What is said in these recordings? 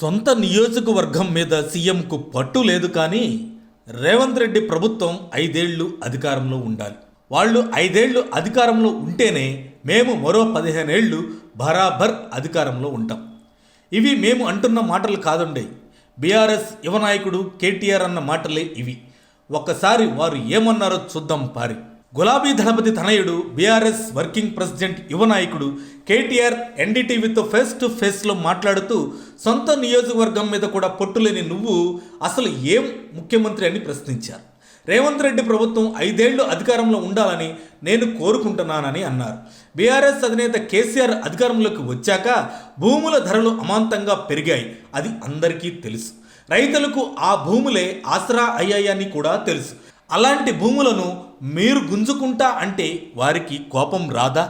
సొంత నియోజకవర్గం మీద సీఎంకు పట్టు లేదు, కానీ రేవంత్ రెడ్డి ప్రభుత్వం 5 ఏళ్లు అధికారంలో ఉండాలి. వాళ్ళు 5 ఏళ్లు అధికారంలో ఉంటేనే మేము మరో 15 ఏళ్లు బరాబర్ అధికారంలో ఉంటాం. ఇవి మేము అంటున్న మాటలు కాదండి. బీఆర్ఎస్ యువ నాయకుడు కేటీఆర్ అన్న మాటలే ఇవి. ఒక్కసారి వారు ఏమన్నారో చూద్దాం పారి. గులాబీ దళపతి తనయుడు బీఆర్ఎస్ వర్కింగ్ ప్రెసిడెంట్ యువ నాయకుడు కేటీఆర్ ఎన్డీటీవీతో ఫేస్ టు ఫేస్లో మాట్లాడుతూ సొంత నియోజకవర్గం మీద కూడా పొట్టులేని నువ్వు అసలు ఏం ముఖ్యమంత్రి అని ప్రశ్నించారు. రేవంత్ రెడ్డి ప్రభుత్వం 5 ఏళ్లు అధికారంలో ఉండాలని నేను కోరుకుంటున్నానని అన్నారు. బీఆర్ఎస్ అధినేత కేసీఆర్ అధికారంలోకి వచ్చాక భూముల ధరలు అమాంతంగా పెరిగాయి. అది అందరికీ తెలుసు. రైతులకు ఆ భూములే ఆసరా అయ్యాయని కూడా తెలుసు. అలాంటి భూములను మీరు గుంజుకుంటా అంటే వారికి కోపం రాదా?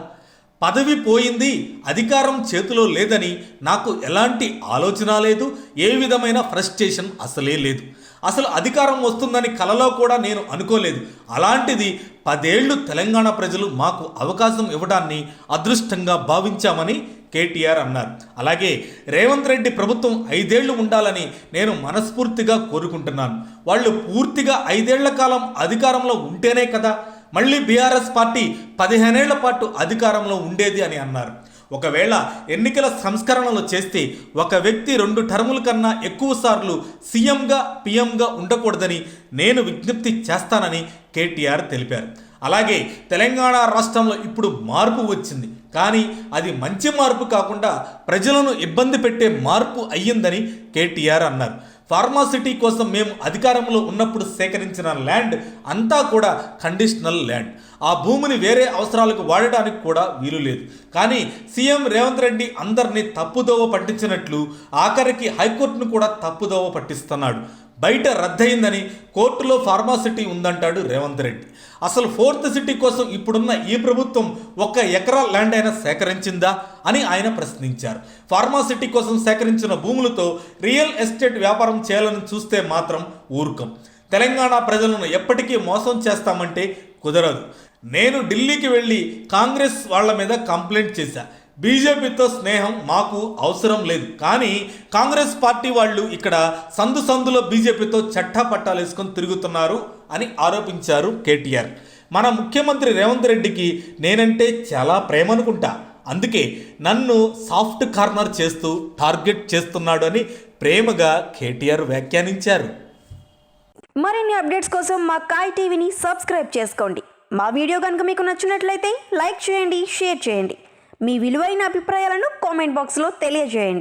పదవి పోయింది, అధికారం చేతిలో లేదని నాకు ఎలాంటి ఆలోచన లేదు, ఏ విధమైన ఫ్రస్ట్రేషన్ అసలే లేదు. అసలు అధికారం వస్తుందని కలలో కూడా నేను అనుకోలేదు. అలాంటిది 10 ఏళ్లు తెలంగాణ ప్రజలు మాకు అవకాశం ఇవ్వడాన్ని అదృష్టంగా భావించామని కేటీఆర్ అన్నారు. అలాగే రేవంత్ రెడ్డి ప్రభుత్వం 5 ఏళ్లు ఉండాలని నేను మనస్ఫూర్తిగా కోరుకుంటున్నాను. వాళ్ళు పూర్తిగా 5 ఏళ్ల కాలం అధికారంలో ఉంటేనే కదా మళ్ళీ బీఆర్ఎస్ పార్టీ 15 ఏళ్ల పాటు అధికారంలో ఉండేది అని అన్నారు. ఒకవేళ ఎన్నికల సంస్కరణలు చేస్తే ఒక వ్యక్తి 2 టర్ముల కన్నా ఎక్కువ సార్లు సీఎంగా పీఎంగా ఉండకూడదని నేను విజ్ఞప్తి చేస్తానని కేటీఆర్ తెలిపారు. అలాగే తెలంగాణ రాష్ట్రంలో ఇప్పుడు మార్పు వచ్చింది, కానీ అది మంచి మార్పు కాకుండా ప్రజలను ఇబ్బంది పెట్టే మార్పు అయ్యిందని కేటీఆర్ అన్నారు. ఫార్మాసిటీ కోసం మేము అధికారంలో ఉన్నప్పుడు సేకరించిన ల్యాండ్ అంతా కూడా కండిషనల్ ల్యాండ్. ఆ భూమిని వేరే అవసరాలకు వాడడానికి కూడా వీలు లేదు. కానీ సీఎం రేవంత్ రెడ్డి అందరినీ తప్పుదోవ పట్టించినట్లు ఆఖరికి హైకోర్టును కూడా తప్పుదోవ పట్టిస్తున్నాడు. బయట రద్దయిందని కోర్టులో ఫార్మాసిటీ ఉందంటాడు రేవంత్ రెడ్డి. అసలు 4th సిటీ కోసం ఇప్పుడున్న ఈ ప్రభుత్వం 1 ఎకరా ల్యాండ్ అయినా సేకరించిందా అని ఆయన ప్రశ్నించారు. ఫార్మాసిటీ కోసం సేకరించిన భూములతో రియల్ ఎస్టేట్ వ్యాపారం చేయాలని చూస్తే మాత్రం ఊరుకం. తెలంగాణ ప్రజలను ఎప్పటికీ మోసం చేస్తామంటే కుదరదు. నేను ఢిల్లీకి వెళ్ళి కాంగ్రెస్ వాళ్ళ మీద కంప్లైంట్ చేశా. బీజేపీతో స్నేహం మాకు అవసరం లేదు, కానీ కాంగ్రెస్ పార్టీ వాళ్ళు ఇక్కడ సందులో బీజేపీతో చట్టా పట్టాలు వేసుకొని తిరుగుతున్నారు అని ఆరోపించారు కేటీఆర్. మన ముఖ్యమంత్రి రేవంత్ రెడ్డికి నేనంటే చాలా ప్రేమ అనుకుంటా, అందుకే నన్ను సాఫ్ట్ కార్నర్ చేస్తూ టార్గెట్ చేస్తున్నాడు అని ప్రేమగా కేటీఆర్ వ్యాఖ్యానించారు. మరిన్ని అప్డేట్స్ కోసం మా కాయ్ టీవీని సబ్స్క్రైబ్ చేసుకోండి. మా వీడియో కనుక మీకు నచ్చినట్లయితే లైక్ చేయండి, షేర్ చేయండి. మీ విలువైన అభిప్రాయాలను కామెంట్ బాక్స్లో తెలియజేయండి.